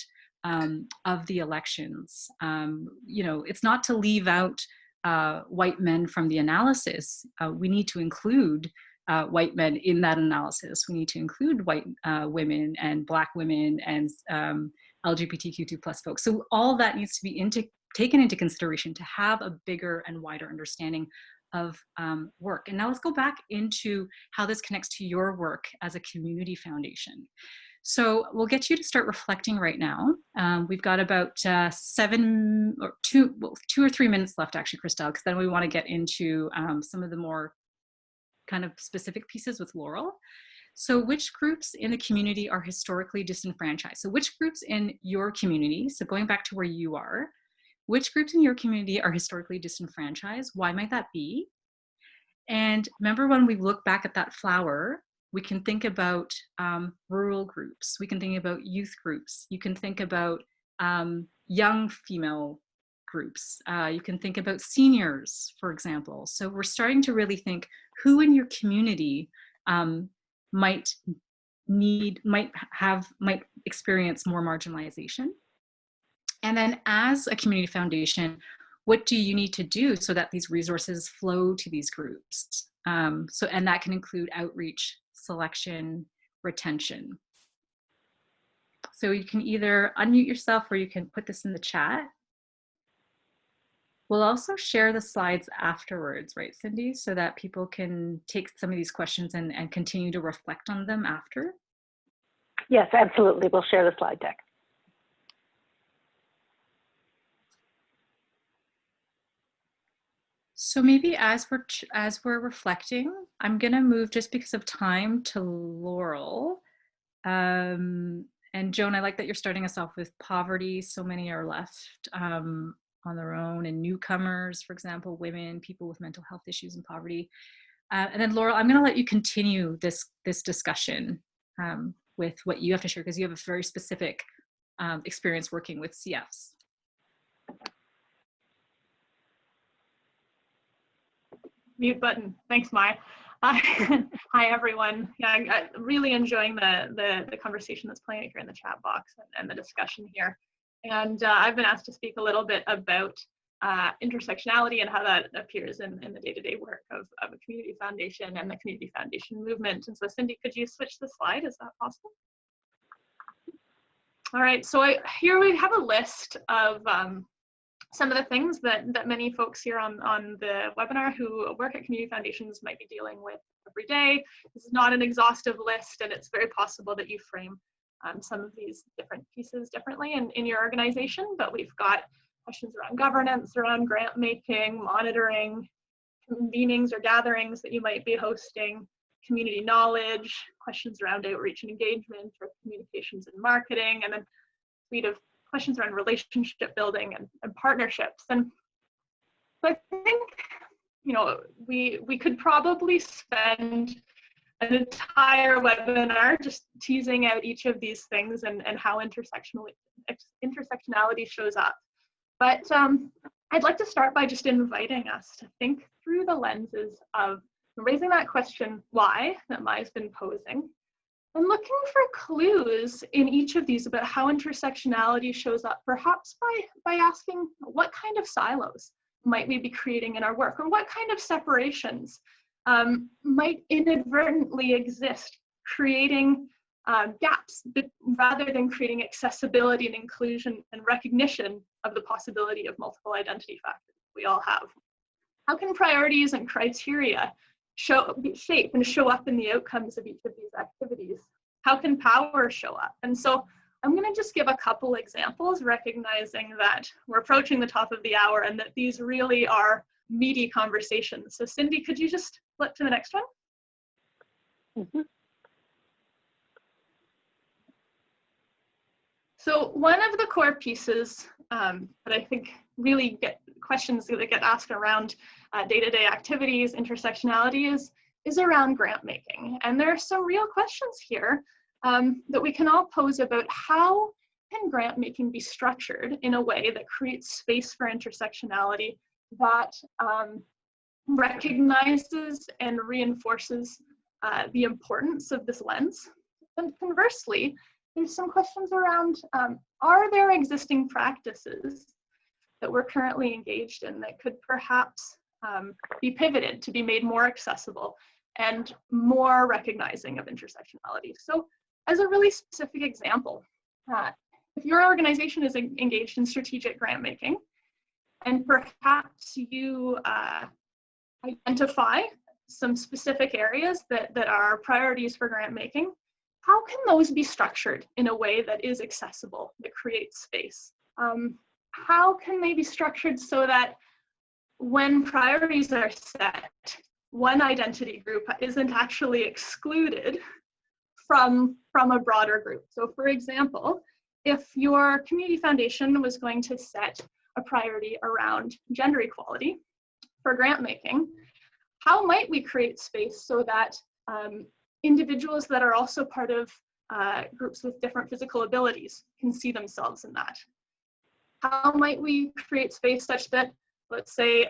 Speaker 4: of the elections. You know, it's not to leave out white men from the analysis. We need to include white men in that analysis. We need to include white women and Black women and LGBTQ2+ folks. So all that needs to be taken into consideration to have a bigger and wider understanding of work. And now let's go back into how this connects to your work as a community foundation. So we'll get you to start reflecting right now. We've got about 2 or 3 minutes left, actually, Christelle, because then we want to get into some of the more kind of specific pieces with Laurel. So which groups in the community are historically disenfranchised? So which groups in your community, so going back to where you are, which groups in your community are historically disenfranchised? Why might that be? And remember, when we look back at that flower, we can think about rural groups. We can think about youth groups. You can think about young female groups. You can think about seniors, for example. So we're starting to really think who in your community might experience more marginalization. And then as a community foundation, what do you need to do so that these resources flow to these groups? And that can include outreach, selection, retention. So you can either unmute yourself or you can put this in the chat. We'll also share the slides afterwards, right, Cindy? So that people can take some of these questions and continue to reflect on them after.
Speaker 3: Yes, absolutely. We'll share the slide deck.
Speaker 4: So maybe as we're reflecting, I'm gonna move, just because of time, to Laurel. And Joan, I like that you're starting us off with poverty. So many are left on their own, and newcomers, for example, women, people with mental health issues and poverty. And then Laurel, I'm gonna let you continue this discussion with what you have to share, because you have a very specific experience working with CFs.
Speaker 6: Mute button. Thanks, Mai. Hi, everyone. Yeah, I'm really enjoying the conversation that's playing out here in the chat box and the discussion here. And I've been asked to speak a little bit about intersectionality and how that appears in the day-to-day work of a community foundation and the community foundation movement. And so, Cindy, could you switch the slide? Is that possible? All right, so here we have a list of some of the things that many folks here on the webinar who work at community foundations might be dealing with every day. This is not an exhaustive list, and it's very possible that you frame some of these different pieces differently in your organization, but we've got questions around governance, around grant making, monitoring, convenings or gatherings that you might be hosting, community knowledge, questions around outreach and engagement, or communications and marketing, and then a suite of questions around relationship building and partnerships. And so I think, you know, we could probably spend an entire webinar just teasing out each of these things and how intersectionality shows up. But I'd like to start by just inviting us to think through the lenses of raising that question, why, that Mai's been posing, and looking for clues in each of these about how intersectionality shows up, perhaps by asking what kind of silos might we be creating in our work, or what kind of separations might inadvertently exist, creating gaps rather than creating accessibility and inclusion and recognition of the possibility of multiple identity factors we all have. How can priorities and criteria shape and show up in the outcomes of each of these activities? How can power show up? And so I'm going to just give a couple examples, recognizing that we're approaching the top of the hour and that these really are meaty conversations. So Cindy, could you just flip to the next one?
Speaker 3: Mm-hmm.
Speaker 6: So one of the core pieces that I think really get questions that get asked around day-to-day activities, intersectionality, is is around grant making. And there are some real questions here that we can all pose about how can grant making be structured in a way that creates space for intersectionality, that recognizes and reinforces the importance of this lens. And conversely, there's some questions around, are there existing practices that we're currently engaged in that could perhaps be pivoted to be made more accessible and more recognizing of intersectionality? So as a really specific example, if your organization is engaged in strategic grant making, and perhaps you identify some specific areas that are priorities for grant making, how can those be structured in a way that is accessible, that creates space? How can they be structured so that when priorities are set, one identity group isn't actually excluded from a broader group? So for example, if your community foundation was going to set a priority around gender equality for grant making, how might we create space so that individuals that are also part of groups with different physical abilities can see themselves in that? How might we create space such that, let's say,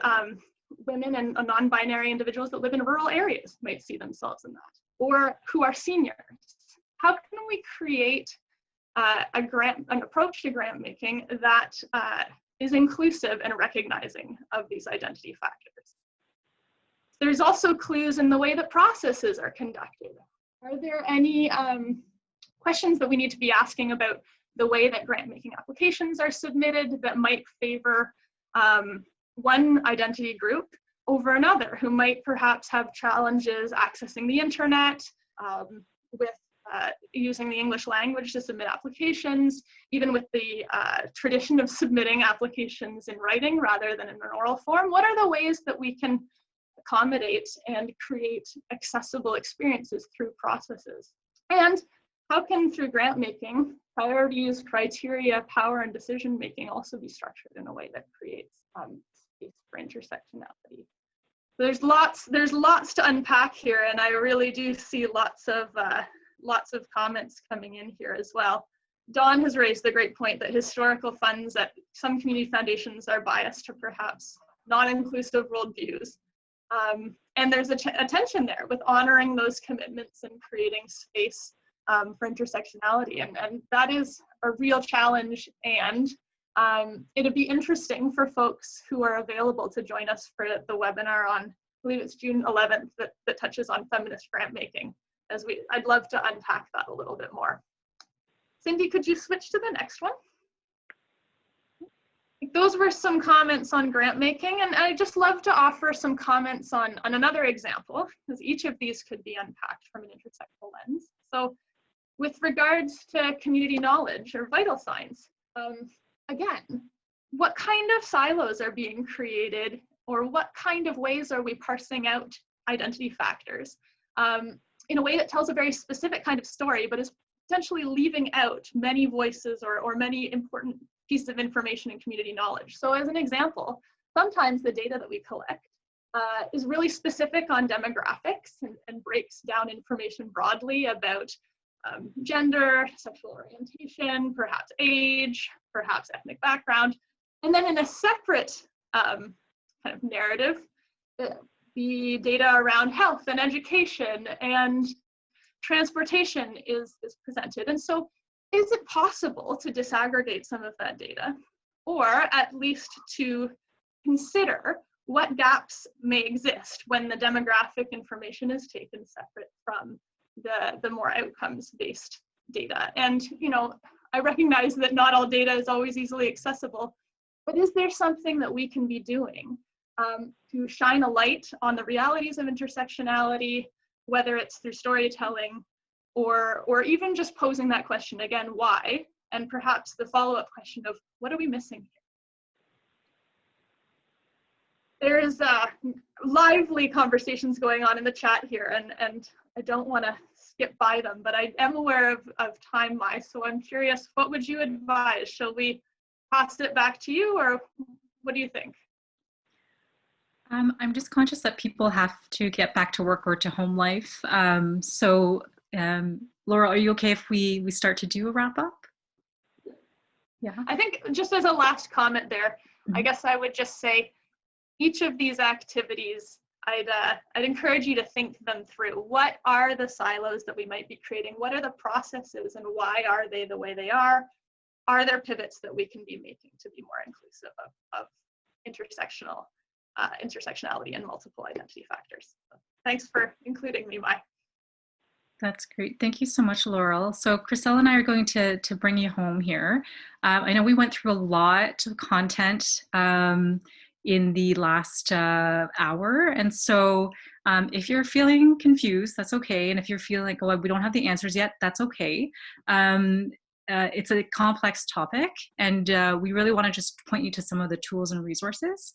Speaker 6: women and non-binary individuals that live in rural areas might see themselves in that, or who are seniors? How can we create an approach to grant making that is inclusive and recognizing of these identity factors? There's also clues in the way that processes are conducted. Are there any questions that we need to be asking about the way that grant making applications are submitted that might favor one identity group over another, who might perhaps have challenges accessing the internet, with using the English language to submit applications, even with the tradition of submitting applications in writing rather than in an oral form? What are the ways that we can accommodate and create accessible experiences through processes? And how can, through grant making, priorities, criteria, power, and decision making also be structured in a way that creates space for intersectionality? There's lots to unpack here, and I really do see lots of comments coming in here as well. Dawn has raised the great point that historical funds at some community foundations are biased to perhaps non-inclusive worldviews. And there's a tension there with honoring those commitments and creating space for intersectionality. And that is a real challenge. And it'd be interesting for folks who are available to join us for the webinar on, I believe it's June 11th, that touches on feminist grant making. I'd love to unpack that a little bit more. Cindy, could you switch to the next one? Those were some comments on grant making, and I'd just love to offer some comments on another example, because each of these could be unpacked from an intersectional lens. So with regards to community knowledge or vital signs, again, what kind of silos are being created, or what kind of ways are we parsing out identity factors in a way that tells a very specific kind of story, but is potentially leaving out many voices or many important pieces of information and community knowledge? So as an example, sometimes the data that we collect is really specific on demographics and breaks down information broadly about gender, sexual orientation, perhaps age, perhaps ethnic background. And then in a separate kind of narrative, the data around health and education and transportation is presented. And so is it possible to disaggregate some of that data, or at least to consider what gaps may exist when the demographic information is taken separate from the more outcomes-based data? And I recognize that not all data is always easily accessible, but is there something that we can be doing to shine a light on the realities of intersectionality, whether it's through storytelling or even just posing that question again, why? And perhaps the follow-up question of what are we missing here? There's lively conversations going on in the chat here, and I don't want to skip by them, but I am aware of time, Mai, so I'm curious, what would you advise? Shall we pass it back to you, or what do you think?
Speaker 4: I'm just conscious that people have to get back to work or to home life. Laura, are you okay if we start to do a wrap up? Yeah.
Speaker 6: I think just as a last comment there, I guess I would just say each of these activities, I'd encourage you to think them through. What are the silos that we might be creating? What are the processes and why are they the way they are? Are there pivots that we can be making to be more inclusive of intersectionality and multiple identity factors? So thanks for including me, Mai.
Speaker 4: That's great. Thank you so much, Laurel. So Chriselle and I are going to bring you home here. I know we went through a lot of content in the last hour. And so if you're feeling confused, that's okay. And if you're feeling like, oh, we don't have the answers yet, that's okay. It's a complex topic, and we really want to just point you to some of the tools and resources.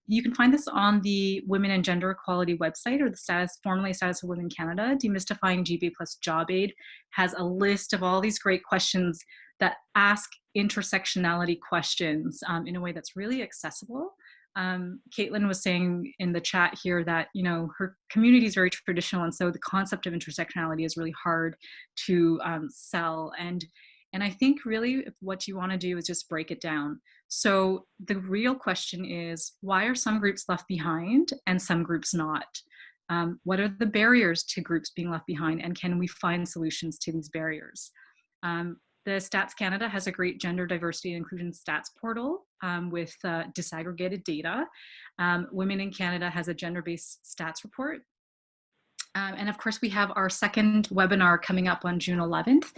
Speaker 4: You can find this on the Women and Gender Equality website, or the formerly Status of Women Canada. Demystifying GBA plus Job Aid has a list of all these great questions that ask intersectionality questions in a way that's really accessible. Caitlin was saying in the chat here that, you know, her community is very traditional, and so the concept of intersectionality is really hard to sell. And I think really what you want to do is just break it down. So the real question is, why are some groups left behind and some groups not? What are the barriers to groups being left behind, and can we find solutions to these barriers? The Stats Canada has a great gender diversity and inclusion stats portal with disaggregated data. Women in Canada has a gender-based stats report. And of course, we have our second webinar coming up on June 11th,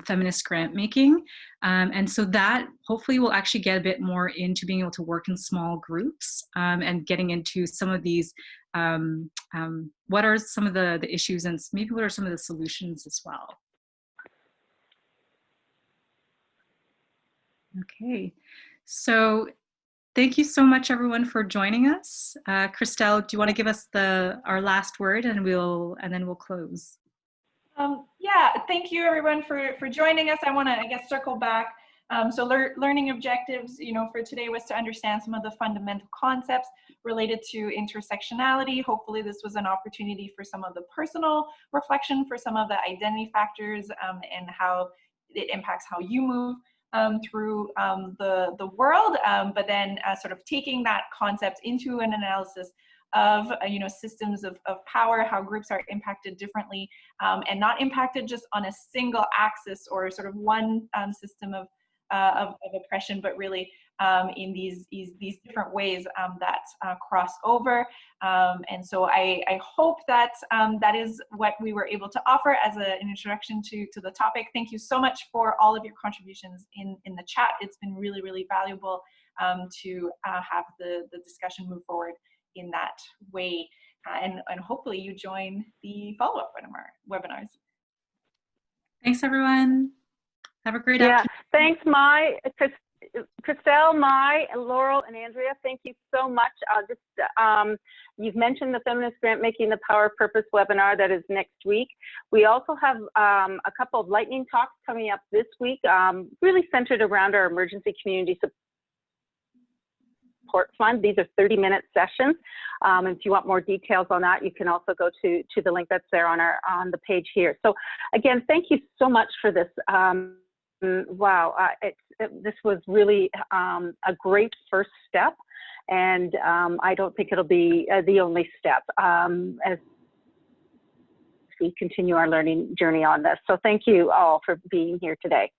Speaker 4: feminist grant making. And so that hopefully will actually get a bit more into being able to work in small groups and getting into some of these, what are some of the issues, and maybe what are some of the solutions as well. Okay, so thank you so much, everyone, for joining us. Christelle, do you want to give us our last word, and then we'll close?
Speaker 5: Yeah, thank you, everyone, for joining us. I want to, I guess, circle back. So learning objectives, you know, for today was to understand some of the fundamental concepts related to intersectionality. Hopefully, this was an opportunity for some of the personal reflection, for some of the identity factors, and how it impacts how you move through the world, but then sort of taking that concept into an analysis of you know, systems of power, how groups are impacted differently, and not impacted just on a single axis or sort of one system of oppression, but really in these different ways that cross over. And so I hope that that is what we were able to offer as an introduction to the topic. Thank you so much for all of your contributions in the chat. It's been really, really valuable to have the discussion move forward in that way. And hopefully you join the follow-up webinars.
Speaker 4: Thanks, everyone. Have a great afternoon.
Speaker 3: Thanks, Mai, Christelle, Mai, Laurel, and Andrea. Thank you so much. You've mentioned the Feminist Grant Making the Power of Purpose webinar that is next week. We also have a couple of lightning talks coming up this week, really centered around our emergency community support fund. These are 30-minute sessions. If you want more details on that, you can also go to the link that's there on the page here. So again, thank you so much for this. Wow, this was really a great first step, and I don't think it'll be the only step as we continue our learning journey on this. So thank you all for being here today.